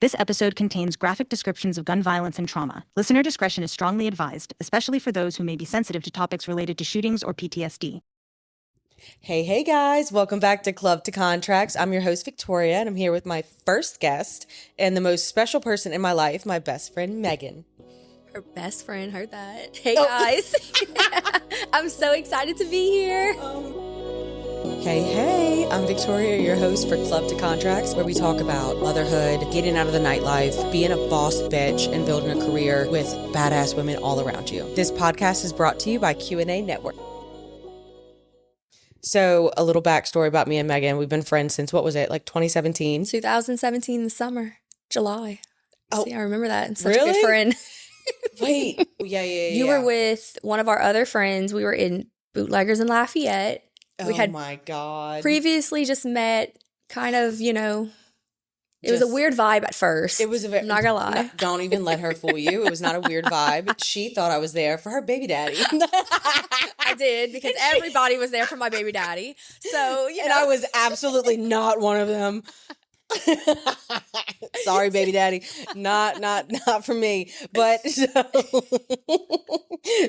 This episode contains graphic descriptions of gun violence and trauma. Listener discretion is strongly advised, especially for those who may be sensitive to topics related to shootings or PTSD. Hey guys, welcome back to Club to Contracts. I'm your host, Victoria, and I'm here with my first guest and the most special person in my life, my best friend, Megan. Her best friend, heard that. Hey guys, I'm so excited to be here. Hey, I'm Victoria, your host for Club to Contracts, where we talk about motherhood, getting out of the nightlife, being a boss bitch, and building a career with badass women all around you. This podcast is brought to you by QNA Network. So a little backstory about me and Megan. We've been friends since, what was it, like 2017? 2017, the summer, July. Oh, see, I remember that. I'm such really? a good friend. Wait, yeah. You were with one of our other friends. We were in Bootleggers in Lafayette. Oh, we had my God. previously just met, kind of, it was a weird vibe at first. It was a very, I'm not gonna lie. No, don't even let her fool you. It was not a weird vibe. She thought I was there for her baby daddy. I did, because everybody was there for my baby daddy. So, And I was absolutely not one of them. Sorry, baby daddy. Not for me. But so,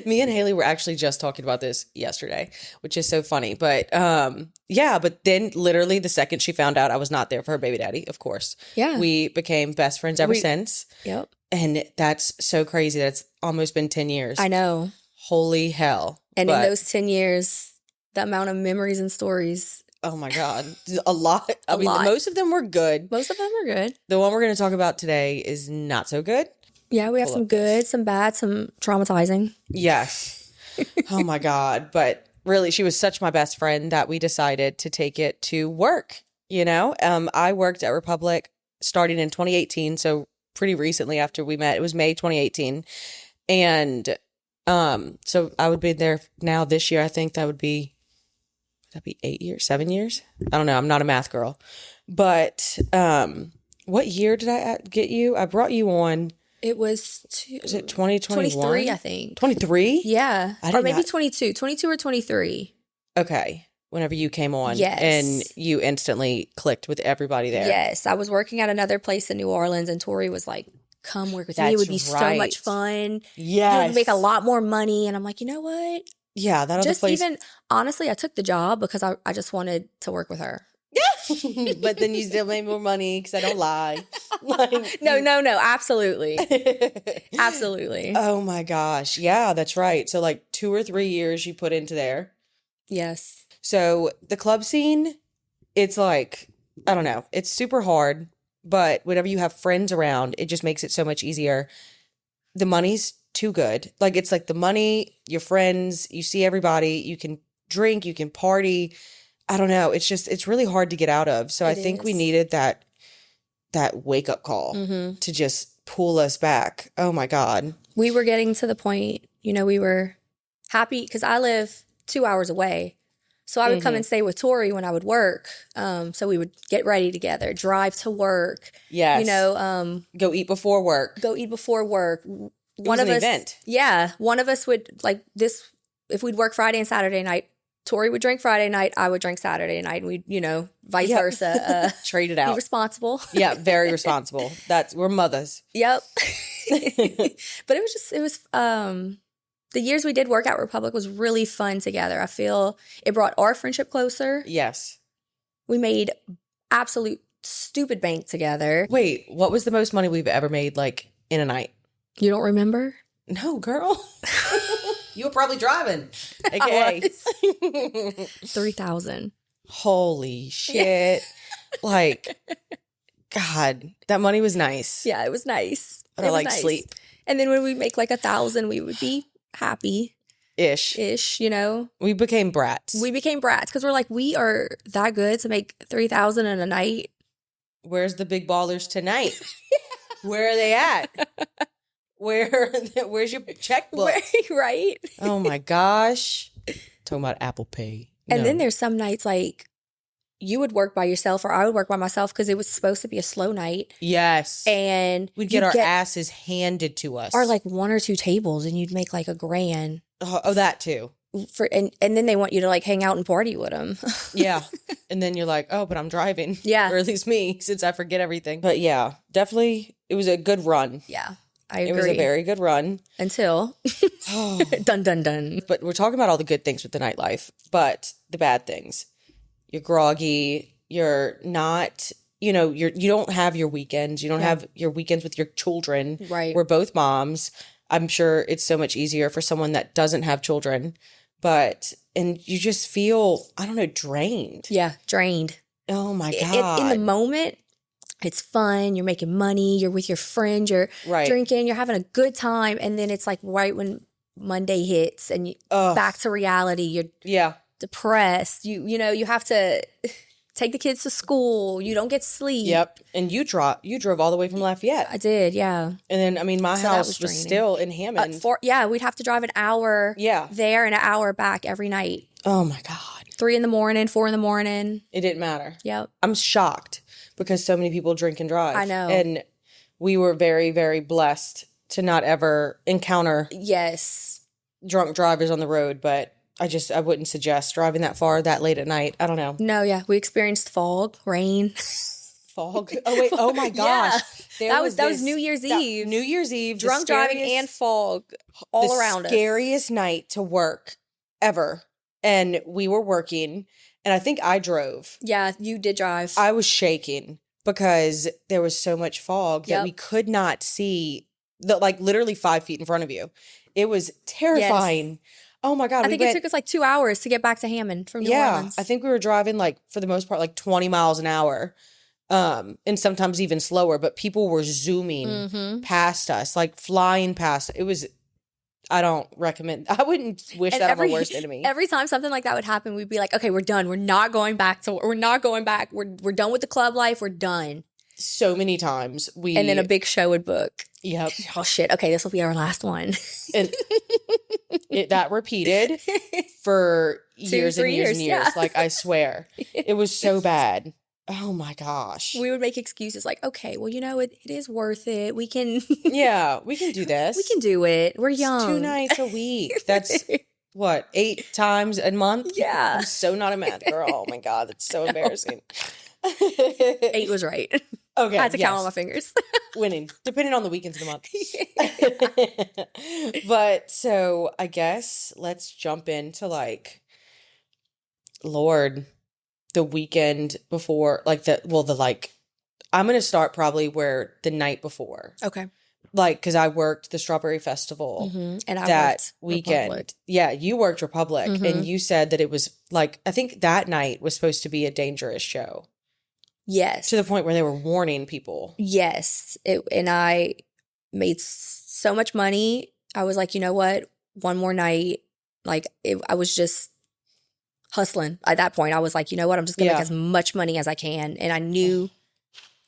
me and Haley were actually just talking about this yesterday, which is so funny. But but then literally the second she found out I was not there for her baby daddy, of course. Yeah. We became best friends ever since. Yep. And that's so crazy. That's almost been 10 years. I know. Holy hell. And in those 10 years, the amount of memories and stories. Oh my God. A lot. I mean, lot. Most of them were good. Most of them were good. The one we're going to talk about today is not so good. Yeah, we have some good, some bad, some traumatizing. Yes. Oh my God. But really, she was such my best friend that we decided to take it to work. I worked at Republic starting in 2018. So pretty recently after we met. It was May 2018. And so I would be there now this year. I think that'd be 8 years, 7 years. I don't know. I'm not a math girl. But what year did I get you? I brought you on. It was Is it 2021? 23, I think. 23? Yeah. Or maybe 22. 22 or 23. Okay. Whenever you came on. Yes. And you instantly clicked with everybody there. Yes. I was working at another place in New Orleans, and Tori was like, come work with me. It would be so much fun. Yes. You would make a lot more money. And I'm like, you know what? Yeah, that other Just place. honestly, I took the job because I just wanted to work with her. Yeah. But then you still made more money because I don't lie. No. Absolutely. Absolutely. Oh my gosh. Yeah, that's right. So like 2 or 3 years you put into there. Yes. So the club scene, it's like, I don't know, it's super hard, but whenever you have friends around, it just makes it so much easier. The money's too good. Like, it's like the money, your friends, you see everybody, you can drink, you can party. I don't know. It's really hard to get out of. So I think we needed that wake up call to just pull us back. Oh my God. We were getting to the point, we were happy because I live 2 hours away. So I would come and stay with Tori when I would work. So we would get ready together, drive to work. Yes. Go eat before work. One of us, event. Yeah. One of us would if we'd work Friday and Saturday night, Tori would drink Friday night, I would drink Saturday night, and we'd, vice versa. Trade it out. Be responsible. Yeah, very responsible. We're mothers. Yep. But it was the years we did work at Republic was really fun together. I feel it brought our friendship closer. Yes. We made absolute stupid bank together. Wait, what was the most money we've ever made, like, in a night? You don't remember? No, girl. You were probably driving. Okay. 3,000. Holy shit. Like, God, that money was nice. Yeah, it was nice. But I like sleep. And then when we make like 1,000, we would be happy. Ish. We became brats. Because we're like, we are that good to make 3,000 in a night. Where's the big ballers tonight? Where are they at? Where's your checkbook? Right? Oh my gosh. Talking about Apple Pay. And then there's some nights like you would work by yourself or I would work by myself because it was supposed to be a slow night. Yes. And we'd get our asses handed to us. Or like 1 or 2 tables and you'd make like $1,000. Oh, that too. and then they want you to like hang out and party with them. Yeah. And then you're like, oh, but I'm driving. Yeah. Or at least me, since I forget everything. But yeah, definitely it was a good run. Yeah, I agree. It was a very good run. Until dun dun dun. But we're talking about all the good things with the nightlife, but the bad things. You're groggy. You're not, you don't have your weekends. You don't have your weekends with your children. Right. We're both moms. I'm sure it's so much easier for someone that doesn't have children. And you just feel, I don't know, drained. Yeah, drained. Oh my God. In the moment, it's fun. You're making money. You're with your friends. You're drinking. You're having a good time. And then it's like right when Monday hits and you back to reality. You're depressed. You have to take the kids to school. You don't get sleep. Yep. And you drove all the way from Lafayette. I did, yeah. And then, I mean, my house was still in Hammond. We'd have to drive an hour there and an hour back every night. Oh my God. 3 a.m, 4 a.m. It didn't matter. Yep. I'm shocked because so many people drink and drive. I know. And we were very, very blessed to not ever encounter drunk drivers on the road, but I wouldn't suggest driving that far that late at night. I don't know. No, yeah. We experienced fog, rain. Fog? Oh, wait. Oh, my gosh. Yeah. That was New Year's Eve. New Year's Eve. Drunk driving and fog all around us. The scariest night to work ever. And we were working, and I think I drove. Yeah, you did drive. I was shaking because there was so much fog that we could not see literally 5 feet in front of you. It was terrifying. Yes. Oh my God. I think it took us like 2 hours to get back to Hammond from New Orleans. I think we were driving for the most part 20 miles an hour. And sometimes even slower, but people were zooming past us, flying past. It was, I don't recommend, I wouldn't wish that on my worst enemy. Every time something like that would happen, we'd be like, okay, we're done. We're not going back. We're not going back. We're done with the club life. We're done. So many times and then a big show would book. Yep. Oh shit. Okay. This will be our last one. And that repeated for years and years and years. Yeah. I swear it was so bad. Oh my gosh. We would make excuses okay, well, it is worth it. We can. Yeah, we can do this. We can do it. We're young. It's 2 nights a week. That's what, 8 times a month? Yeah. I'm so not a math girl. Oh my God, that's so embarrassing. 8 was right. Okay. I had to count on my fingers. Winning, depending on the weekends of the month. But so I guess let's jump into Lord, the weekend before, I'm going to start probably where the night before. Okay. Because I worked the Strawberry Festival and I that worked weekend. Republic. Yeah, you worked Republic, and you said that it was I think that night was supposed to be a dangerous show. Yes. To the point where they were warning people. Yes. And I made so much money. I was like, you know what? One more night. I was just hustling. At that point, I was like, you know what? I'm just going to make as much money as I can. And I knew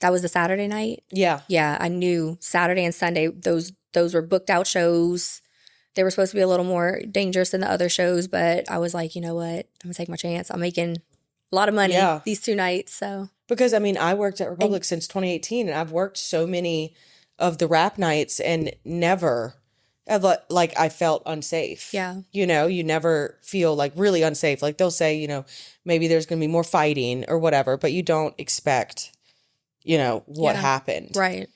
that was the Saturday night. Yeah. Yeah. I knew Saturday and Sunday, those were booked out shows. They were supposed to be a little more dangerous than the other shows, but I was like, you know what? I'm going to take my chance. I'm making a lot of money these 2 nights. So. Because, I worked at Republic since 2018, and I've worked so many of the rap nights and never, I felt unsafe. Yeah. You never feel, really unsafe. They'll say, maybe there's going to be more fighting or whatever, but you don't expect, what happened. Right.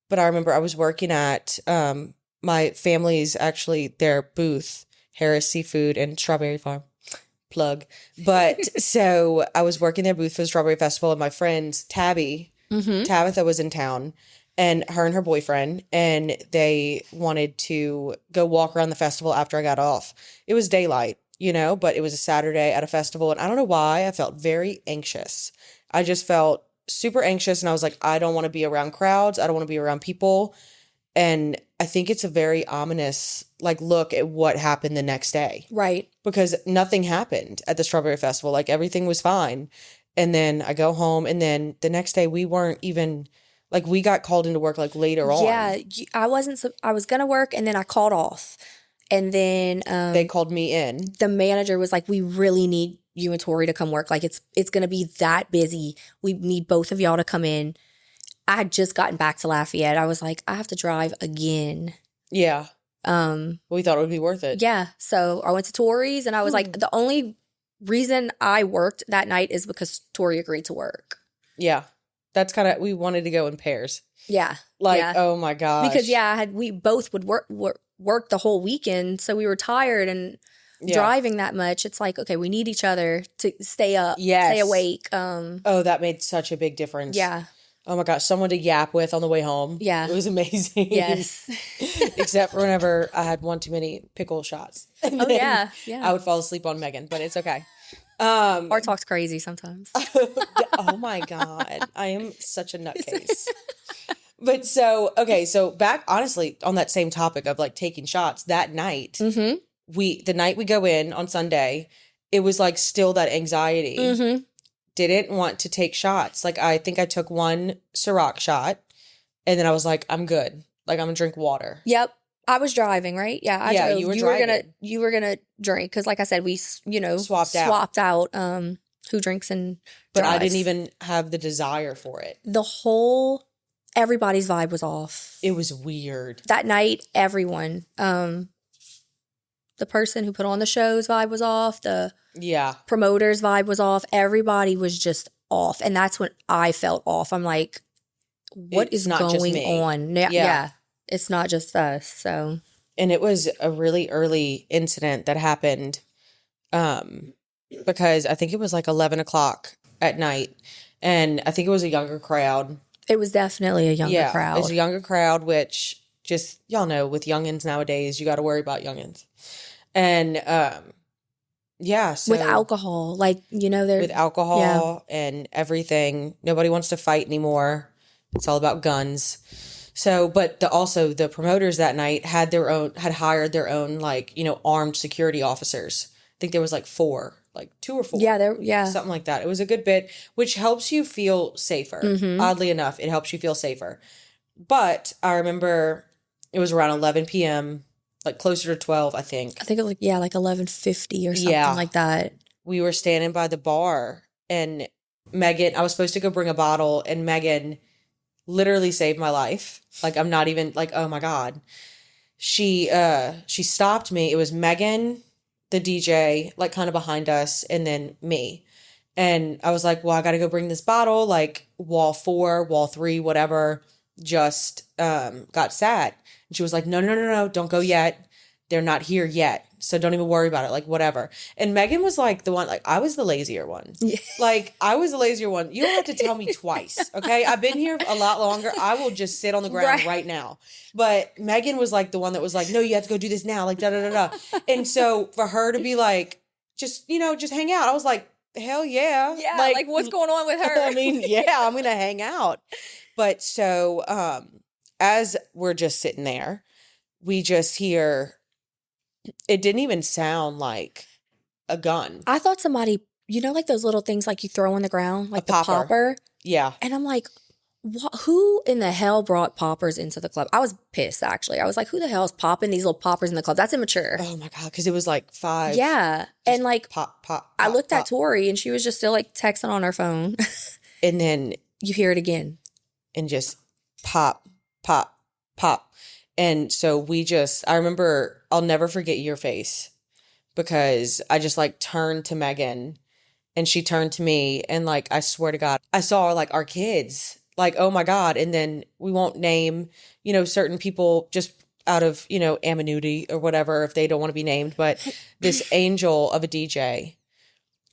But I remember I was working at my family's, actually, their booth, Harris Seafood and Strawberry Farm. Plug. But so I was working their booth for the Strawberry Festival, and my friend Tabitha was in town, and her and her boyfriend, and they wanted to go walk around the festival after I got off. It was daylight, but it was a Saturday at a festival, and I don't know why I felt very anxious. I just felt super anxious, and I was like, I don't want to be around crowds. I don't want to be around people. And I think it's a very ominous, look at what happened the next day. Right. Because nothing happened at the Strawberry Festival. Everything was fine. And then I go home, and then the next day we weren't even, we got called into work, later on. Yeah, I was going to work, and then I called off. And then they called me in. The manager was like, we really need you and Tori to come work. It's going to be that busy. We need both of y'all to come in. I had just gotten back to Lafayette. I was like, I have to drive again. Yeah. We thought it would be worth it. Yeah. So I went to Tori's, and I was like, the only reason I worked that night is because Tori agreed to work. Yeah. That's kind of, we wanted to go in pairs. Yeah. Like, yeah. oh my gosh. Because we both would work the whole weekend, so we were tired and driving that much. It's like, okay, we need each other to stay up, stay awake. Oh, that made such a big difference. Yeah. Oh my gosh, someone to yap with on the way home. Yeah. It was amazing. Yes. Except for whenever I had one too many pickle shots. Oh yeah. I would fall asleep on Megan, but it's okay. Or talks crazy sometimes. Oh my God. I am such a nutcase. But so back honestly on that same topic of like taking shots, that night, the night we go in on Sunday, it was like still that anxiety. Didn't want to take shots. Like I think I took one Ciroc shot and then I was like, I'm good. Like I'm gonna drink water. Yep. I was driving, right? Yeah, I drove. You were driving. You were gonna drink because, like I said, we swapped out who drinks and but drives. I didn't even have the desire for it. Everybody's vibe was off. It was weird that night. Everyone, the person who put on the show's vibe was off. The promoter's vibe was off. Everybody was just off, and that's when I felt off. I'm like, what is going on? Yeah. It's not just us. So, and it was a really early incident that happened because I think it was like 11 o'clock at night. And I think it was a younger crowd. It was definitely a younger crowd. It was a younger crowd, which just, y'all know, with youngins nowadays, you got to worry about youngins. And so with alcohol, like, with alcohol and everything, nobody wants to fight anymore. It's all about guns. So, but also the promoters that night had hired their own, like, armed security officers. I think there was like 2 or 4. Something like that. It was a good bit, which helps you feel safer. Oddly enough, it helps you feel safer. But I remember it was around 11 p.m., like closer to 12, I think. I think it was like 11:50 or something like that. We were standing by the bar and Megan, I was supposed to go bring a bottle and Megan literally saved my life. Like, I'm not even like, oh my God. She stopped me. It was Megan, the DJ, like kind of behind us, and then me. And I was like, well, I got to go bring this bottle, like wall 4, wall 3, whatever, just got sad. And she was like, no, don't go yet. They're not here yet. So don't even worry about it. Like, whatever. And Megan was like the one, like, I was the lazier one. Yeah. Like, I was the lazier one. You don't have to tell me twice. Okay. I've been here a lot longer. I will just sit on the ground right now. But Megan was like the one that was like, no, you have to go do this now. Like, da. And so for her to be like, just hang out. I was like, hell yeah. Yeah. Like what's going on with her? I mean, yeah, I'm going to hang out. But so, as we're just sitting there, we just hear, it didn't even sound like a gun. I thought somebody, like those little things like you throw on the ground, like the popper. Yeah. And I'm like, who in the hell brought poppers into the club? I was pissed, actually. I was like, who the hell is popping these little poppers in the club? That's immature. Oh my God. Because it was like 5. Yeah. And like, pop. I looked at Tori and she was just still like texting on her phone. And then you hear it again. And just pop. And so I remember, I'll never forget your face because I just like turned to Megan and she turned to me and like, I swear to God, I saw like our kids, like, oh my God. And then we won't name, certain people just out of, amenity or whatever, if they don't want to be named, but this angel of a DJ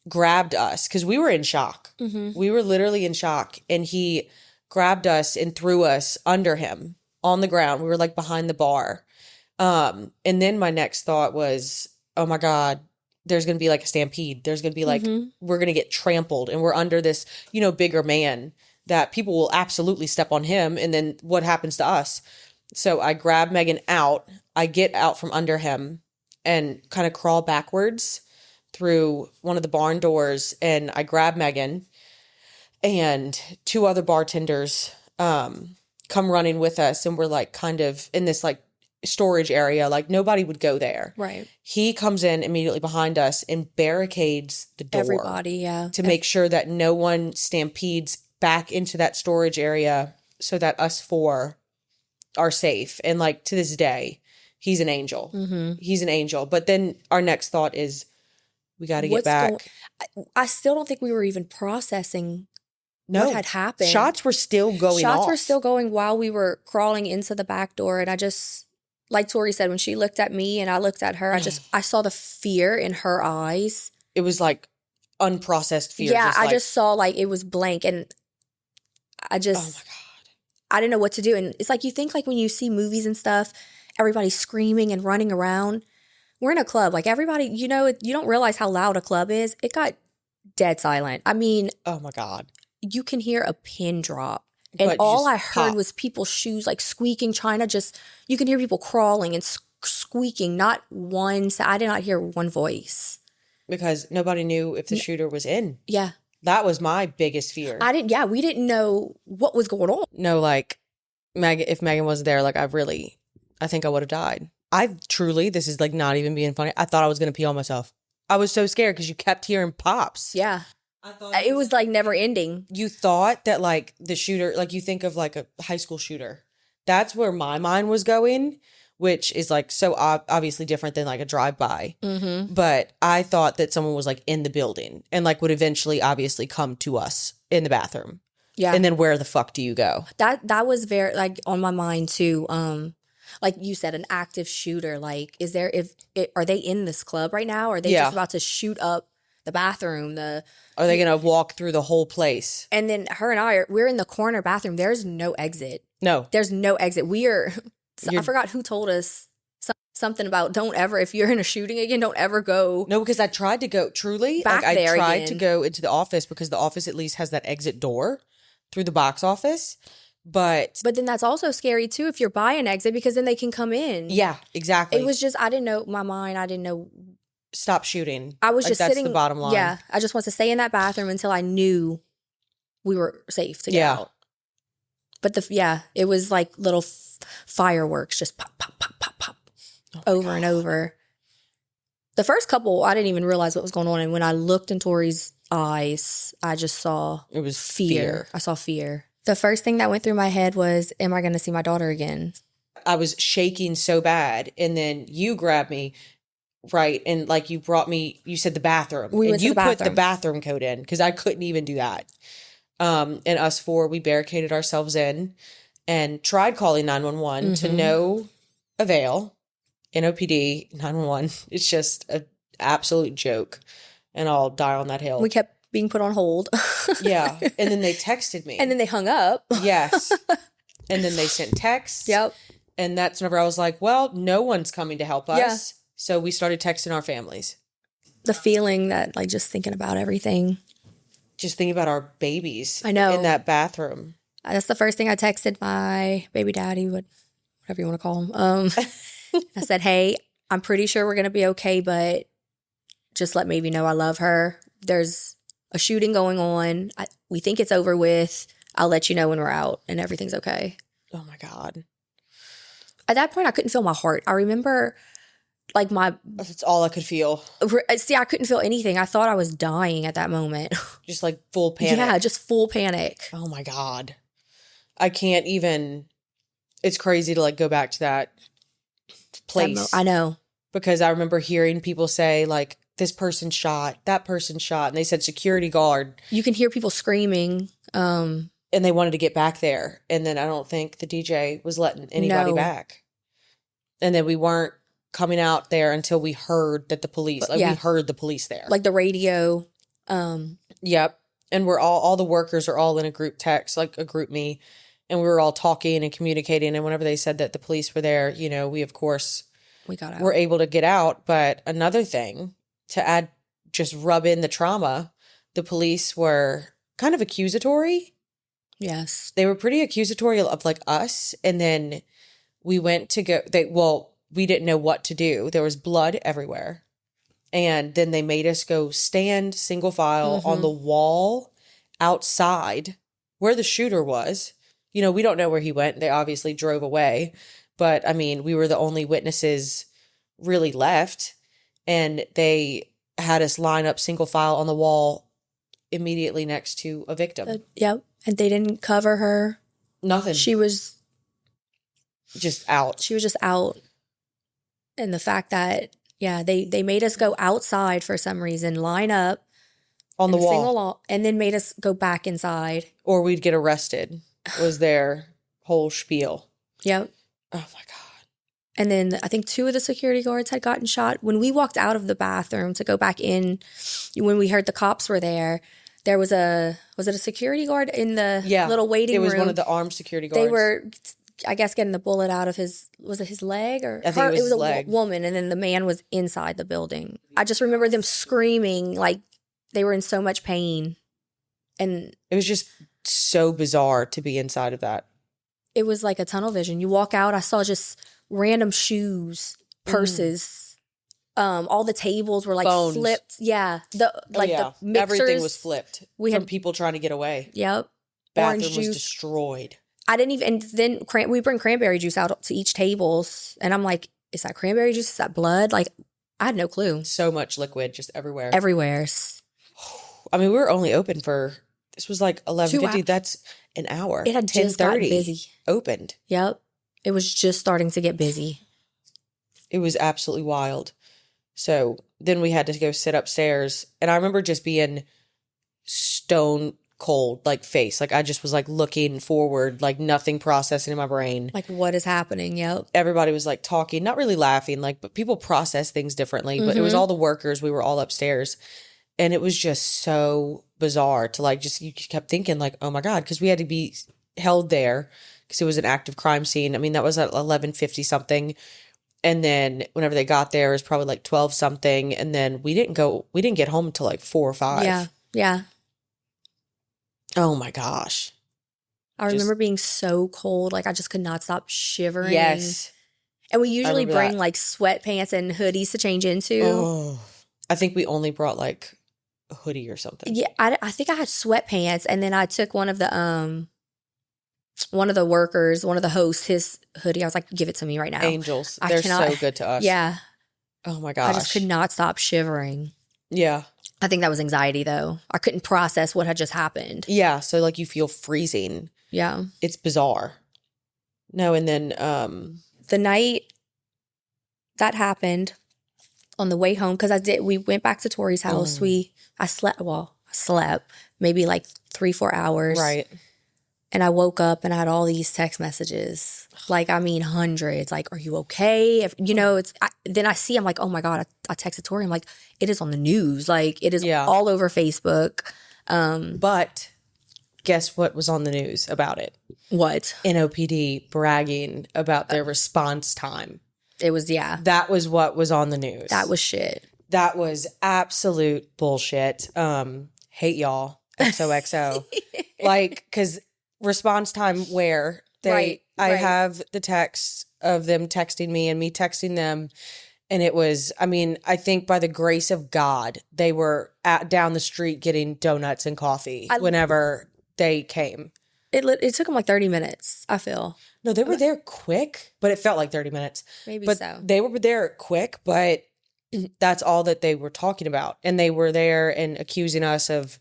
grabbed us because we were in shock. We were literally in shock and he grabbed us and threw us under him on the ground. We were like behind the bar. And then my next thought was, oh my God, there's going to be like a stampede. There's going to be like, we're going to get trampled and we're under this, bigger man that people will absolutely step on him. And then what happens to us? So I grab Megan out. I get out from under him and kind of crawl backwards through one of the barn doors. And I grab Megan and 2 other bartenders, come running with us, and we're like kind of in this like storage area, like nobody would go there. Right. He comes in immediately behind us and barricades the door. Everybody, yeah. To make sure that no one stampedes back into that storage area so that us 4 are safe. And like to this day, he's an angel. He's an angel. But then our next thought is, we got to get back. I still don't think we were even processing No, what had happened. Shots were still going off. Shots were still going while we were crawling into the back door. And I just, like Tori said, when she looked at me and I looked at her, I saw the fear in her eyes. It was like unprocessed fear. Yeah, I just saw like it was blank. And I just, oh my God. I didn't know what to do. And it's like, you think like when you see movies and stuff, everybody's screaming and running around. We're in a club. Like everybody, you know, you don't realize how loud a club is. It got dead silent. I mean. Oh my God. You can hear a pin drop. And But all I just heard pop. was people's shoes like squeaking, trying to just, you can hear people crawling and squeaking. Not one, I did not hear one voice. Because nobody knew if the shooter was in. Yeah. That was my biggest fear. We didn't know what was going on. No, like, if Megan was there, like, I think I would have died. This is like not even being funny. I thought I was going to pee on myself. I was so scared because you kept hearing pops. Yeah. I thought It was like never ending. You thought that like the shooter, like you think of like a high school shooter. That's where my mind was going, which is like so obviously different than like a drive-by. But I thought that someone was like in the building and like would eventually obviously come to us in the bathroom. Yeah. And then where the fuck do you go? That was very like on my mind too. Like you said, an active shooter. Like, are they in this club right now? Or are they just about to shoot up the bathroom? Are they gonna walk through the whole place? And then her and we're in the corner bathroom. There's no exit. No. There's no exit. I forgot who told us something about don't ever, if you're in a shooting again, don't ever go. No, because I tried to go, truly, back like there I tried again. to go into the office because the office at least has that exit door through the box office. But then that's also scary too if you're by an exit because then they can come in. yeah, exactly. It was just, I didn't know, I didn't know. Stop shooting. I was Like, just that's sitting. the bottom line. Yeah. I just wanted to stay in that bathroom until I knew we were safe to get out. But it was like little fireworks, just pop, pop, pop, pop, pop, over and over. The first couple, I didn't even realize what was going on. And when I looked in Tori's eyes, I just saw It was fear. I saw fear. The first thing that went through my head was, am I going to see my daughter again? I was shaking so bad. And then you grabbed me, right? And like you brought me, you said the bathroom. We went to the put the bathroom. bathroom code in because I couldn't even do that. And us four, we barricaded ourselves in and tried calling 911 to no avail. NOPD, 911. It's just an absolute joke. And I'll die on that hill. We kept being put on hold. Yeah. And then they texted me. And then they hung up. Yes. And then they sent texts. Yep. And that's whenever I was like, well, no one's coming to help us. Yeah. So we started texting our families. The feeling that, like, just thinking about everything. Just thinking about our babies. I know. In that bathroom. That's the first thing I texted my baby daddy, whatever you want to call him. I said, hey, I'm pretty sure we're going to be okay, but just let Maeve know I love her. There's a shooting going on. We think it's over with. I'll let you know when we're out and everything's okay. Oh, my God. At that point, I couldn't feel my heart. I remember, like, That's all I could feel. See, I couldn't feel anything. I thought I was dying at that moment. Just like full panic. Yeah, just full panic. Oh, my God. I can't even. It's crazy to like go back to that place. I know. Because I remember hearing people say like, this person shot, that person shot. And they said security guard. You can hear people screaming. And they wanted to get back there. And then I don't think the DJ was letting anybody back. And then we weren't coming out there until we heard that the police, we heard the police there. Like the radio. Yep. And we're all the workers are all in a group text, like a group me. And we were all talking and communicating. And whenever they said that the police were there, you know, we, of course, we got out. Were able to get out. But another thing to add, just rub in the trauma, the police were kind of accusatory. Yes. They were pretty accusatory of like us. And then we went to go, we didn't know what to do. There was blood everywhere. And then they made us go stand single file on the wall outside where the shooter was. You know, we don't know where he went. They obviously drove away. But I mean, we were the only witnesses really left. And they had us line up single file on the wall immediately next to a victim. Yep. And they didn't cover her. Nothing. She was just out. She was just out. And the fact that, they made us go outside for some reason, line up On the in a single wall. wall, and then made us go back inside. Or we'd get arrested, was their whole spiel. Yep. Oh, my God. And then I think 2 of the security guards had gotten shot. When we walked out of the bathroom to go back in, when we heard the cops were there, there was was it a security guard in the little waiting room? It was one of the armed security guards. They were, I guess, getting the bullet out of was it his leg or I think it was his a leg. woman, and then the man was inside the building. I just remember them screaming like they were in so much pain. And it was just so bizarre to be inside of that. It was like a tunnel vision. You walk out, I saw just random shoes, purses. All the tables were like Phones. flipped. Yeah. The mixers. Everything was flipped We from had people trying to get away. Yep. Bathroom Orange was juice. destroyed. I didn't even, and then we bring cranberry juice out to each tables. And I'm like, is that cranberry juice? Is that blood? Like, I had no clue. So much liquid just everywhere. Everywhere. I mean, we were only open for, this was like 11:50. hours. That's an hour. It had just gotten busy. Opened. Yep. It was just starting to get busy. It was absolutely wild. So then we had to go sit upstairs. And I remember just being stone cold, like face. Like I just was like looking forward, like nothing processing in my brain. Like, what is happening? Yep. Everybody was like talking, not really laughing, like, but people process things differently. But it was all the workers. We were all upstairs. And it was just so bizarre to like, just, you kept thinking like, oh my God, because we had to be held there because it was an active crime scene. I mean, that was at 11:50 something. And then whenever they got there, it was probably like 12 something. And then we didn't get home until like 4 or 5. Yeah. Yeah. Oh my gosh. I remember being so cold. Like I just could not stop shivering. Yes. And we usually remember bring that. like sweatpants and hoodies to change into. Oh, I think we only brought like a hoodie or something. Yeah. I think I had sweatpants, and then I took one of the workers, one of the hosts, his hoodie. I was like, give it to me right now. Angels. I They're cannot- so good to us. Yeah. Oh my gosh. I just could not stop shivering. Yeah. I think that was anxiety though. I couldn't process what had just happened. Yeah. So like you feel freezing. Yeah. It's bizarre. No, and then The night that happened on the way home, because we went back to Tori's house. I slept maybe like 3-4 hours. right. And I woke up and I had all these text messages. Like, I mean, hundreds. Like, are you okay? Then I see, I'm like, oh my God, I texted Tori. I'm like, it is on the news. Like, it is all over Facebook. But guess what was on the news about it? What? NOPD bragging about their response time. It was, That was what was on the news. that was shit. That was absolute bullshit. Hate y'all. XOXO. Like, because response time where Right. I have the text of them texting me and me texting them. And it was, I mean, I think by the grace of God, they were down the street getting donuts and coffee whenever they came. It took them like 30 minutes, I feel. No, they were there quick, but it felt like 30 minutes. Maybe But so. they were there quick, but that's all that they were talking about. And they were there and accusing us of,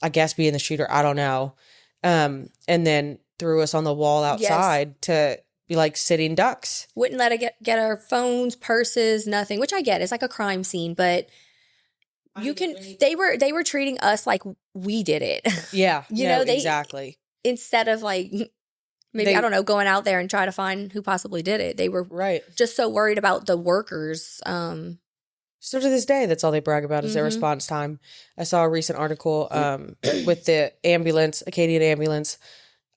I guess, being the shooter. I don't know. And then threw us on the wall outside to be like sitting ducks. Wouldn't let it get our phones, purses, nothing, which I get. It's like a crime scene, but they were treating us like we did it. Yeah. You know, exactly. Instead of like, maybe, I don't know, going out there and try to find who possibly did it. They were right. just so worried about the workers. So to this day, that's all they brag about is their response time. I saw a recent article with the ambulance, Acadian Ambulance,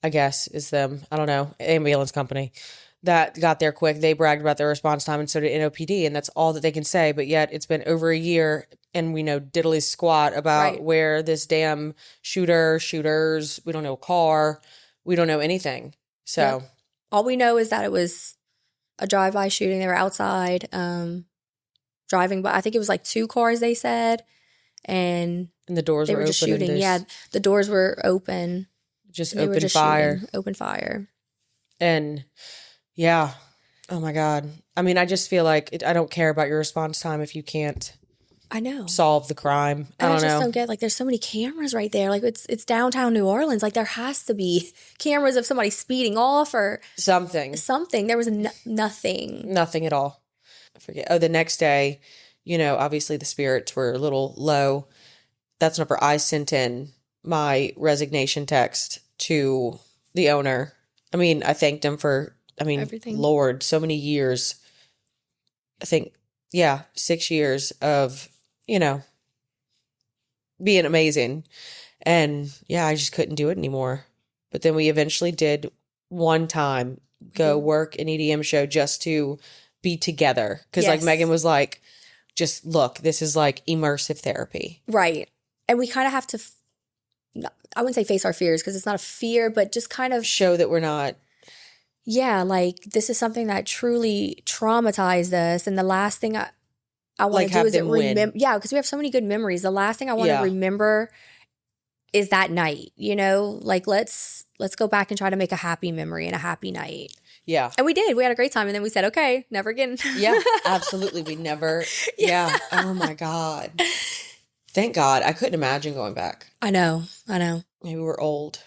I guess is them. I don't know, ambulance company that got there quick. They bragged about their response time, and so did NOPD, and that's all that they can say. But yet it's been over a year, and we know diddly squat about where this damn shooters, we don't know car, we don't know anything. So all we know is that it was a drive-by shooting. They were outside driving by. I think it was like 2 cars, they said, and the doors they were were just open. shooting. Yeah, the doors were open. Just They were open just fire. shooting. Open fire. And yeah, oh my God. I mean, I just feel like I don't care about your response time if you can't I know. solve the crime. And I I don't just know. don't get, like, there's so many cameras right there. Like, it's downtown New Orleans. Like, there has to be cameras of somebody speeding off or Something. something. There was nothing. Nothing at all. I forget. Oh, the next day, obviously the spirits were a little low. That's whenever I sent in my resignation text to the owner. I mean, I thanked him for, Everything. Lord, so many years. I think, 6 years of, being amazing. And I just couldn't do it anymore. But then we eventually did one time go work an EDM show just to be together. Because like Megan was like, just look, this is like immersive therapy. Right. And we kind of have to, I wouldn't say face our fears because it's not a fear, but just kind of show that we're not. Yeah, like this is something that truly traumatized us. And the last thing I want to do is remember. Yeah, because we have so many good memories. The last thing I want to remember is that night, like let's go back and try to make a happy memory and a happy night. Yeah. And we did. We had a great time. And then we said, okay, never again. Yeah, absolutely. We never. Yeah. Oh my God. Thank God. I couldn't imagine going back. I know. Maybe we're old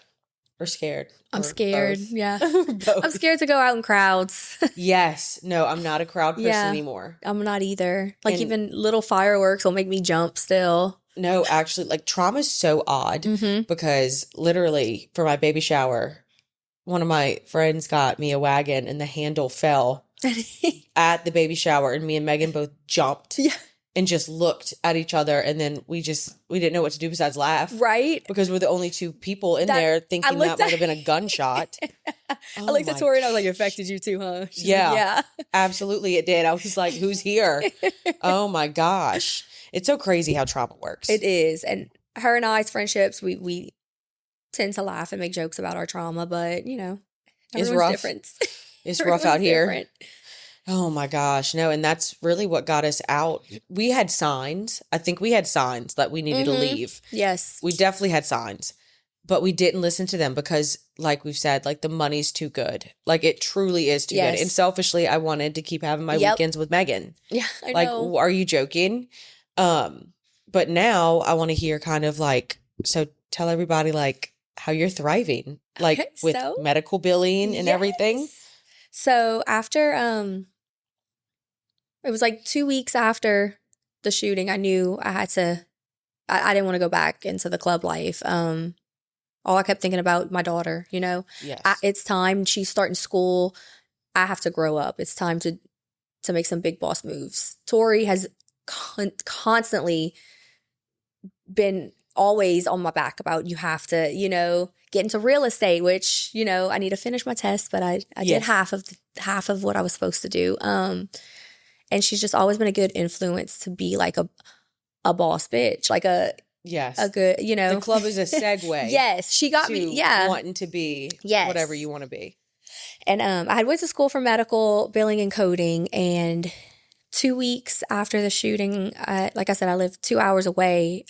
or scared. I'm scared. Both. Yeah. I'm scared to go out in crowds. Yes. No, I'm not a crowd person anymore. I'm not either. Like even little fireworks will make me jump still. No, actually, like trauma is so odd because literally for my baby shower, one of my friends got me a wagon and the handle fell at the baby shower and me and Megan both jumped and just looked at each other. And then we didn't know what to do besides laugh. Right. Because we're the only two people in there thinking that might have been a gunshot. I looked at Tori and I was like, it affected you too, huh? She's yeah. like, yeah. Absolutely it did. I was like, who's here? Oh my gosh. It's so crazy how trauma works. It is. And her and I's friendships, we tend to laugh and make jokes about our trauma, but it's rough. Different. It's rough out here. Oh my gosh. No, and that's really what got us out. We had signs. I think we had signs that we needed to leave. Yes. We definitely had signs, but we didn't listen to them because like we've said, like the money's too good. Like it truly is too good. And selfishly, I wanted to keep having my weekends with Megan. Yeah, I know. Like, are you joking? But now I want to hear kind of like, so tell everybody like how you're thriving, like with medical billing and everything. So after, it was like 2 weeks after the shooting, I knew I had to, I didn't want to go back into the club life. All I kept thinking about my daughter, Yes. It's time. She's starting school. I have to grow up. It's time to make some big boss moves. Tori has constantly been always on my back about you have to, get into real estate, which, I need to finish my test, but I did half of what I was supposed to do. And she's just always been a good influence to be like a boss bitch, like a good, The club is a segue. Yes, she got me. Wanting to be whatever you want to be. And I had went to school for medical billing and coding, and 2 weeks after the shooting, like I said, I lived 2 hours away.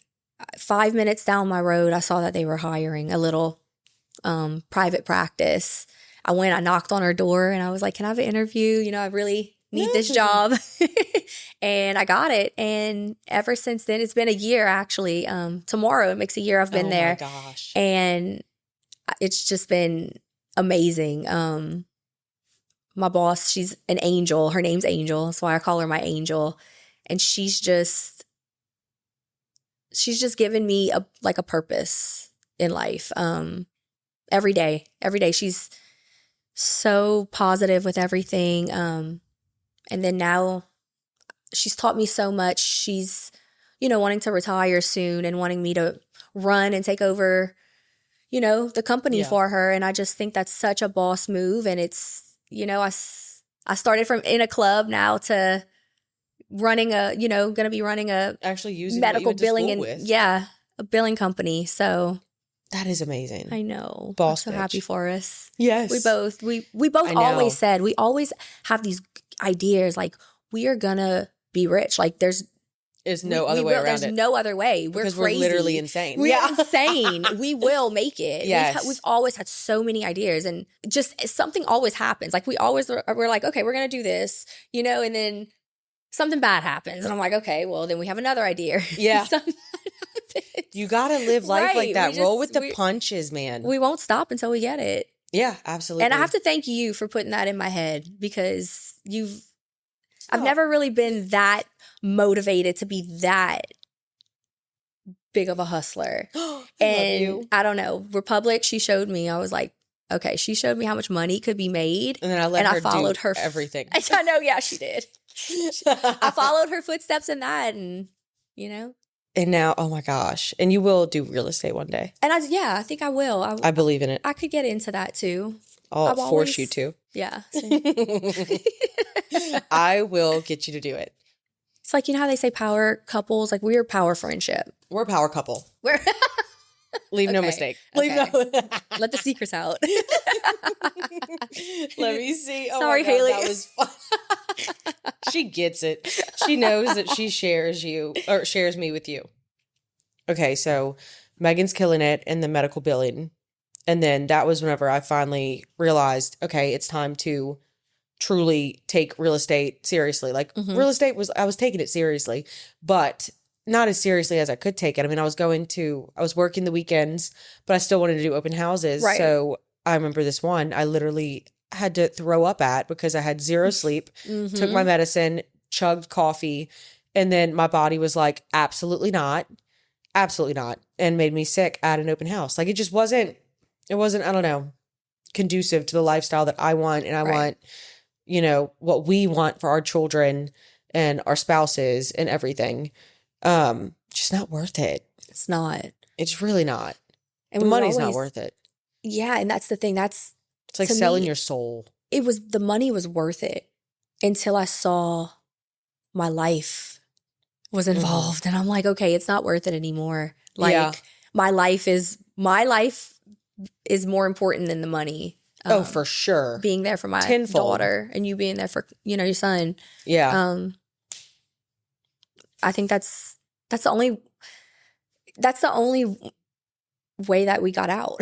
5 minutes down my road, I saw that they were hiring a little private practice. I knocked on her door, and I was like, can I have an interview? I really need this job. And I got it. And ever since then, it's been a year, actually. Tomorrow, it makes a year I've been there. Oh, my gosh. And it's just been amazing. My boss, she's an angel. Her name's Angel. That's why I call her my angel. And she's just given me a purpose in life. Every day she's so positive with everything. And then now she's taught me so much. She's, wanting to retire soon and wanting me to run and take over, the company for her. And I just think that's such a boss move. And it's, I started from in a club now to running going to be running a actually using medical billing and with. A billing company. So that is amazing. I know. Boss I'm so bitch. happy for us. Yes. We both always said, we always have these ideas like we are going to be rich. Like there's no other way around there's it. no other way. We're because crazy. We're literally insane. We're insane. We will make it. Yes. We've always had so many ideas, and just something always happens. Like we're like, okay, we're going to do this, and then something bad happens. And I'm like, okay, well, then we have another idea. Yeah. You got to live life like that. Roll with the punches, man. We won't stop until we get it. Yeah, absolutely. And I have to thank you for putting that in my head, because you've I've never really been that motivated to be that big of a hustler. And I don't know, Republic, she showed me, I was like, okay, she showed me how much money could be made. And then I followed her everything. I know, yeah, she did. I followed her footsteps in that, and you know. And now, oh my gosh. And you will do real estate one day. And I think I will. I believe in it. I could get into that too. I'll force you to. Yeah. I will get you to do it. It's like, you know how they say power couples? Like, we're power friendship. We're a power couple. We're Leave no mistake. Okay. Leave no. Let the secrets out. Let me see. Oh Sorry, my God, Haley. that was fun. She gets it. She knows that she shares me with you. Okay, so Megan's killing it in the medical billing. And then that was whenever I finally realized, okay, it's time to truly take real estate seriously. Like real estate I was taking it seriously, but not as seriously as I could take it. I mean, I was working the weekends, but I still wanted to do open houses. Right. So I remember this one, I literally had to throw up at because I had zero sleep, took my medicine, chugged coffee, and then my body was like, absolutely not, and made me sick at an open house. Like it wasn't, I don't know, conducive to the lifestyle that I want. And I want, you know, what we want for our children and our spouses and everything. Just not worth it. It's not. It's really not. And the money's not worth it. Yeah, and that's the thing. It's like selling your soul. The money was worth it until I saw my life was involved. And I'm like, okay, it's not worth it anymore. Like my life is more important than the money. Oh, for sure. Being there for my daughter and you being there for, you know, your son. Yeah. I think that's the only way that we got out.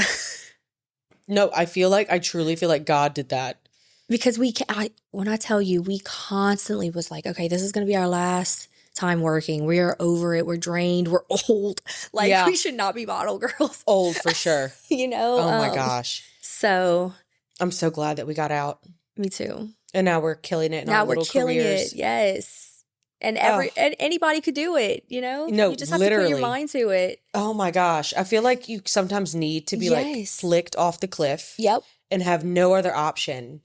No, I truly feel like God did that. Because when I tell you, we constantly was like, okay, this is going to be our last time working. We are over it. We're drained. We're old. Like we should not be bottle girls. Old for sure. You know? Oh my gosh. So I'm so glad that we got out. Me too. And now we're killing it in our little careers. Now we're killing it. Yes. And and anybody could do it, you know? No, you just have to put your mind to it. Oh my gosh. I feel like you sometimes need to be like flicked off the cliff. Yep. And have no other option.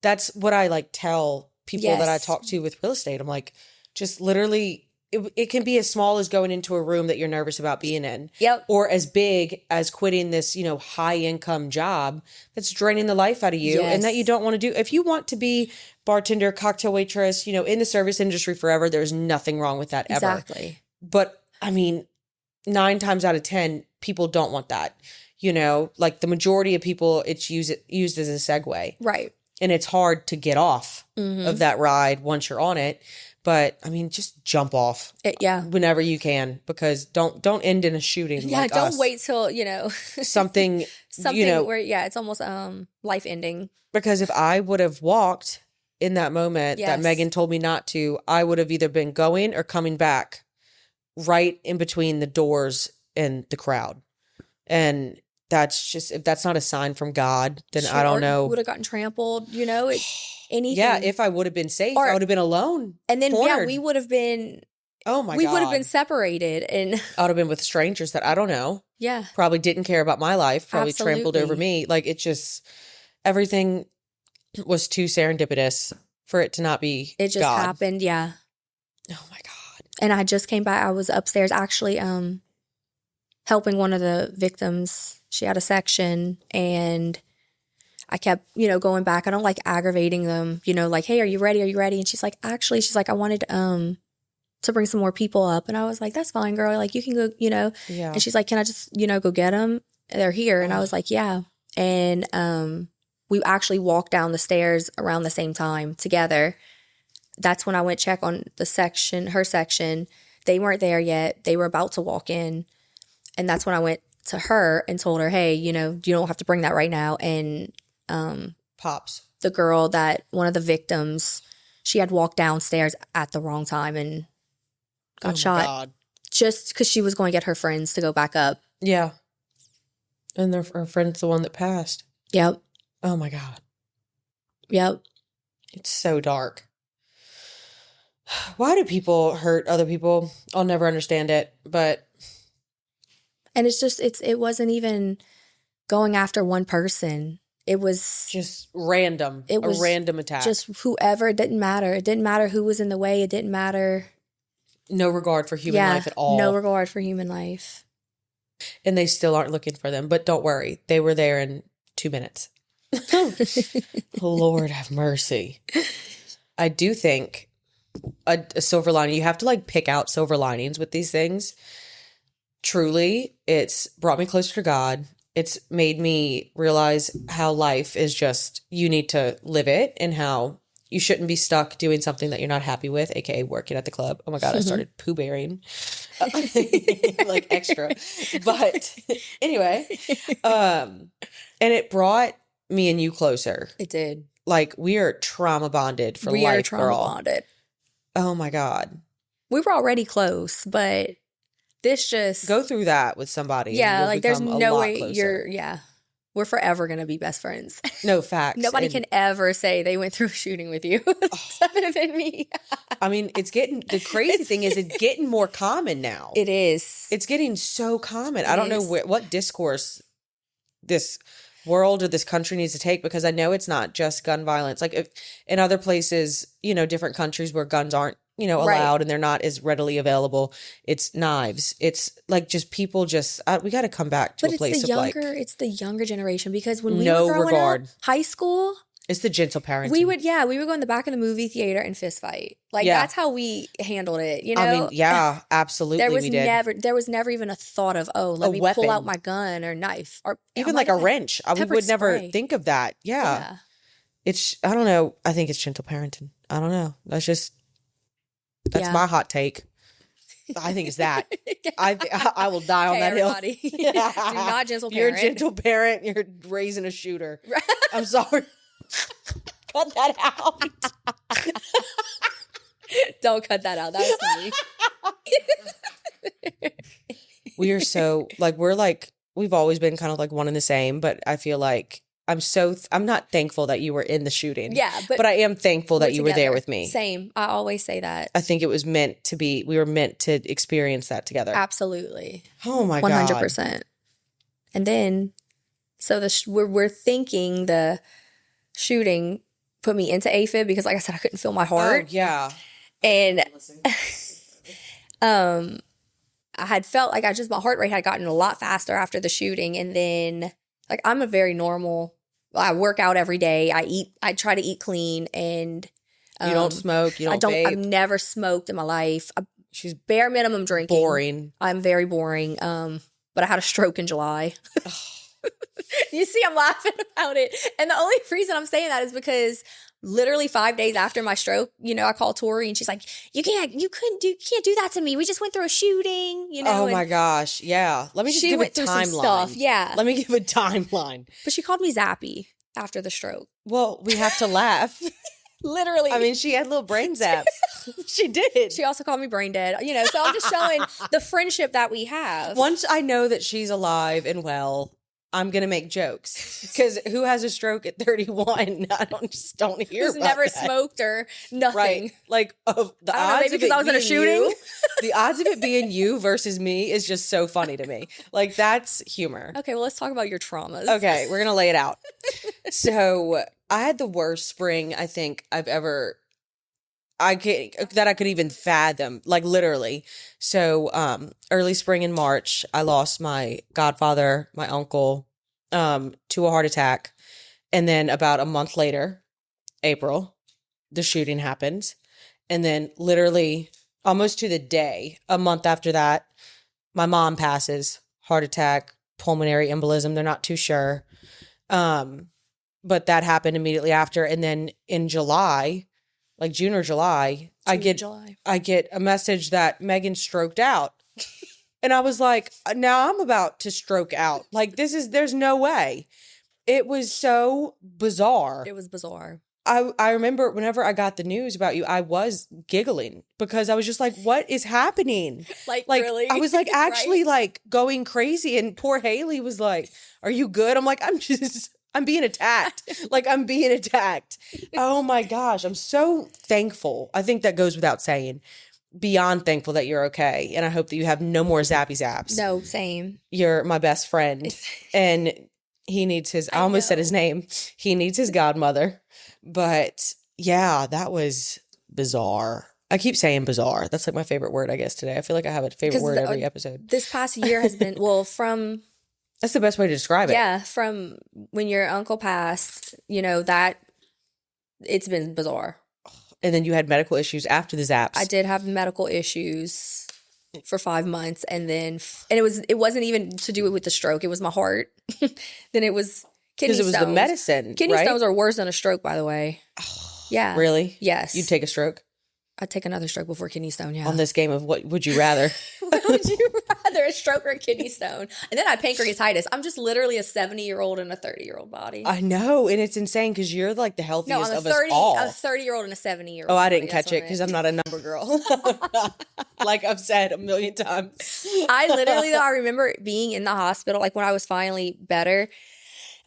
That's what I like tell people that I talk to with real estate. I'm like, just literally, it can be as small as going into a room that you're nervous about being in. Yep. Or as big as quitting this, you know, high income job that's draining the life out of you and that you don't want to do. If you want to be bartender, cocktail waitress, you know, in the service industry forever, there's nothing wrong with that ever. Exactly. But I mean, 9 times out of 10, people don't want that. You know, like the majority of people, it's used as a segue. Right. And it's hard to get off of that ride once you're on it. But I mean, just jump off. Whenever you can, because don't end in a shooting. Yeah, like don't us. wait till, you know, something you know, where it's almost life ending. Because if I would have walked in that moment that Megan told me not to, I would have either been going or coming back right in between the doors and the crowd. And that's just, if that's not a sign from God, then I don't know. Would have gotten trampled, you know, anything. Yeah, if I would have been safe, I would have been alone. And then, cornered. we would have been, oh my God. We would have been separated. And I would have been with strangers that I don't know. Yeah. Probably didn't care about my life, probably trampled over me. Like it just, everything was too serendipitous for it to not be It just God. happened, yeah. Oh my God. And I just came back. I was upstairs actually helping one of the victims. She had a section and I kept, you know, going back. I don't like aggravating them, you know, like, hey, are you ready? Are you ready? And she's like, I wanted to bring some more people up. And I was like, that's fine, girl. Like, you can go, you know. Yeah. And she's like, can I just, you know, go get them? They're here. And I was like, yeah. And we actually walked down the stairs around the same time together. That's when I went check on her section. They weren't there yet. They were about to walk in. And that's when I went to her and told her, hey, you know, you don't have to bring that right now. And Pops. The girl one of the victims, she had walked downstairs at the wrong time and got shot. God. Just because she was going to get her friends to go back up. Yeah. And her friend's the one that passed. Yep. Oh my God. Yep. It's so dark. Why do people hurt other people? I'll never understand it, but And it's just, it wasn't even going after one person. It was just random. It was a random attack. just whoever. It didn't matter. It didn't matter who was in the way. It didn't matter. No regard for human life at all. No regard for human life. And they still aren't looking for them. But don't worry. They were there in 2 minutes. Lord have mercy. I do think a silver lining, you have to like pick out silver linings with these things. Truly, it's brought me closer to God. It's made me realize how life is just, you need to live it, and how you shouldn't be stuck doing something that you're not happy with, aka working at the club. Oh my God, I started poo bearing like extra. But anyway, and it brought me and you closer. It did. Like, we are trauma bonded for We life, are trauma girl. bonded. Oh my God. We were already close, but this just Go through that with somebody. yeah, and you'll like there's become a no lot way closer. we're forever gonna be best friends. No, facts. Nobody And, can ever say they went through a shooting with you. That would have been me. I mean, the crazy thing is it's getting more common now. It is. It's getting so common. It I don't know is. what discourse this world or this country needs to take, because I know it's not just gun violence. Like, if in other places, different countries where guns aren't, allowed, Right. and they're not as readily available. It's knives. It's like just people we got to come back to But a place of it's the younger generation, because when we No were growing regard. up, high school, it's the gentle parenting. we would go in the back of the movie theater and fist fight. Like Yeah. that's how we handled it. You know, I mean, yeah, absolutely. there we did. was never even a thought of, oh, let A me weapon. pull out my gun or knife, or Even I'm like a wrench. We pepper would never spray. think of that. Yeah. It's, I don't know. I think it's gentle parenting. I don't know. That's Yeah. my hot take. I think it's that. I will die on Hey, that hill. everybody. Do not gentle You're a parent. gentle parent. You're raising a shooter. I'm sorry. Cut that out. Don't cut that out. That was funny. We are so we've always been kind of like one and the same, but I feel like I'm not thankful that you were in the shooting. Yeah, but I am thankful that we're you were there together. with me. Same. I always say that. I think it was meant to be. We were meant to experience that together. Absolutely. Oh my God. 100%. And then, so we're thinking the shooting put me into AFib because, like I said, I couldn't feel my heart. Oh, yeah. And I had felt like my heart rate had gotten a lot faster after the shooting. And then, like, I'm a very normal, I work out every day. I try to eat clean, and You don't smoke. You don't I've vape. never smoked in my life. She's Bare minimum drinking. boring. I'm very boring. But I had a stroke in July. You see, I'm laughing about it. And the only reason I'm saying that is because literally 5 days after my stroke, I called Tori and she's like, you can't do that to me. We just went through a shooting, Oh my gosh. Yeah. Let me just she give a went through some timeline. stuff. Yeah. Let me give a timeline. But she called me Zappy after the stroke. Well, we have to laugh. Literally. I mean, she had little brain zaps. She did. She also called me brain dead. So I'm just showing the friendship that we have. Once I know that she's alive and well, I'm going to make jokes. Because who has a stroke at 31? I don't hear Who's about never that. smoked or nothing. Right. Like, the I don't know, odds maybe of because it I was in a being shooting. you, the odds of it being you versus me is just so funny to me. Like, that's humor. Okay, well, let's talk about your traumas. Okay, we're going to lay it out. So, I had the worst spring I think I've ever that I could even fathom, like literally. So, early spring in March, I lost my godfather, my uncle, to a heart attack. And then about a month later, April, the shooting happened. And then literally almost to the day, a month after that, my mom passes, heart attack, pulmonary embolism. They're not too sure. But that happened immediately after. And then in July, like June or July, I get a message that Megan stroked out. And I was like, now I'm about to stroke out. Like, there's no way. It was so bizarre. It was bizarre. I remember whenever I got the news about you, I was giggling because I was just like, what is happening? Like really? I was like actually Right? like going crazy. And poor Haley was like, are you good? I'm like, I'm being attacked. Like, I'm being attacked. Oh my gosh. I'm so thankful. I think that goes without saying. Beyond thankful that you're okay. And I hope that you have no more zappy zaps. No, same. You're my best friend. And he needs his, I almost said his name. He needs his godmother. But yeah, that was bizarre. I keep saying bizarre. That's like my favorite word, I guess, today. I feel like I have a favorite word every episode. This past year has been, well, from... That's the best way to describe it. Yeah, from when your uncle passed, that it's been bizarre. And then you had medical issues after the zaps. I did have medical issues for 5 months, and it wasn't even to do with the stroke. It was my heart. Then it was kidney stones. Because it was the medicine, Kidney stones are worse than a stroke, by the way. Yeah. Really? Yes. You'd take a stroke? I'd take another stroke before kidney stone, yeah. On this game of what would you rather? What would you rather, a stroke or a kidney stone? And then I had pancreatitis. I'm just literally a 70-year-old in a 30-year-old body. I know, and it's insane because you're like the healthiest of us I'm all. a 30-year-old and a 70-year-old. Oh, I didn't catch it because I'm not a number girl. Like I've said a million times. I remember being in the hospital, like when I was finally better,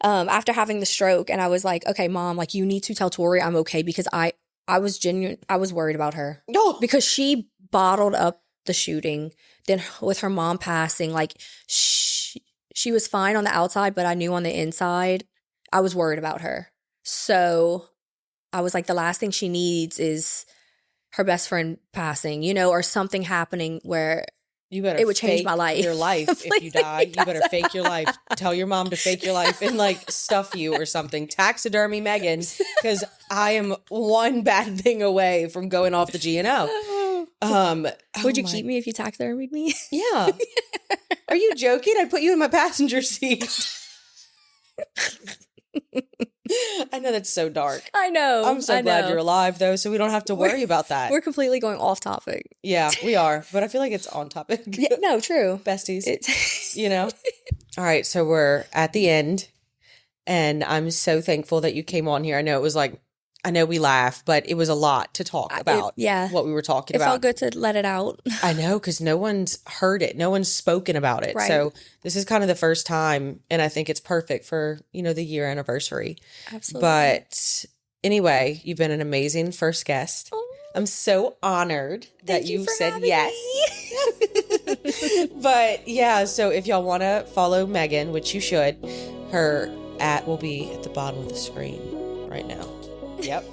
after having the stroke, and I was like, okay, Mom, like you need to tell Tori I'm okay, because I was worried about her. No. Because she bottled up the shooting. Then with her mom passing, like she was fine on the outside, but I knew on the inside, I was worried about her. So I was like, the last thing she needs is her best friend passing, or something happening where it would change my life. Your life if you die. You better fake your life. Tell your mom to fake your life and like stuff you or something. Taxidermy Megan, because I am one bad thing away from going off the GNO. Would you keep me if you taxidermied me? Yeah. Are you joking? I'd put you in my passenger seat. I know that's so dark. I know. I'm so glad you're alive, though, so we don't have to worry about that. We're completely going off topic. Yeah, we are. But I feel like it's on topic. Yeah, no, true. Besties. All right, so we're at the end, and I'm so thankful that you came on here. I know we laugh, but it was a lot to talk about. What we were talking about. It felt good to let it out. I know, because no one's heard it. No one's spoken about it. Right. So this is kind of the first time, and I think it's perfect for, the year anniversary. Absolutely. But anyway, you've been an amazing first guest. Oh. I'm so honored that you said yes. But yeah, so if y'all want to follow Megan, which you should, her @ will be at the bottom of the screen right now. Yep.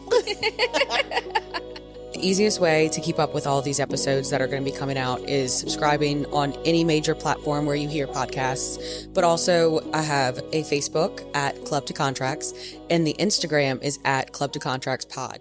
The easiest way to keep up with all these episodes that are going to be coming out is subscribing on any major platform where you hear podcasts. But also, I have a Facebook @ Club to Contracts, and the Instagram is @ Club to Contracts Pod.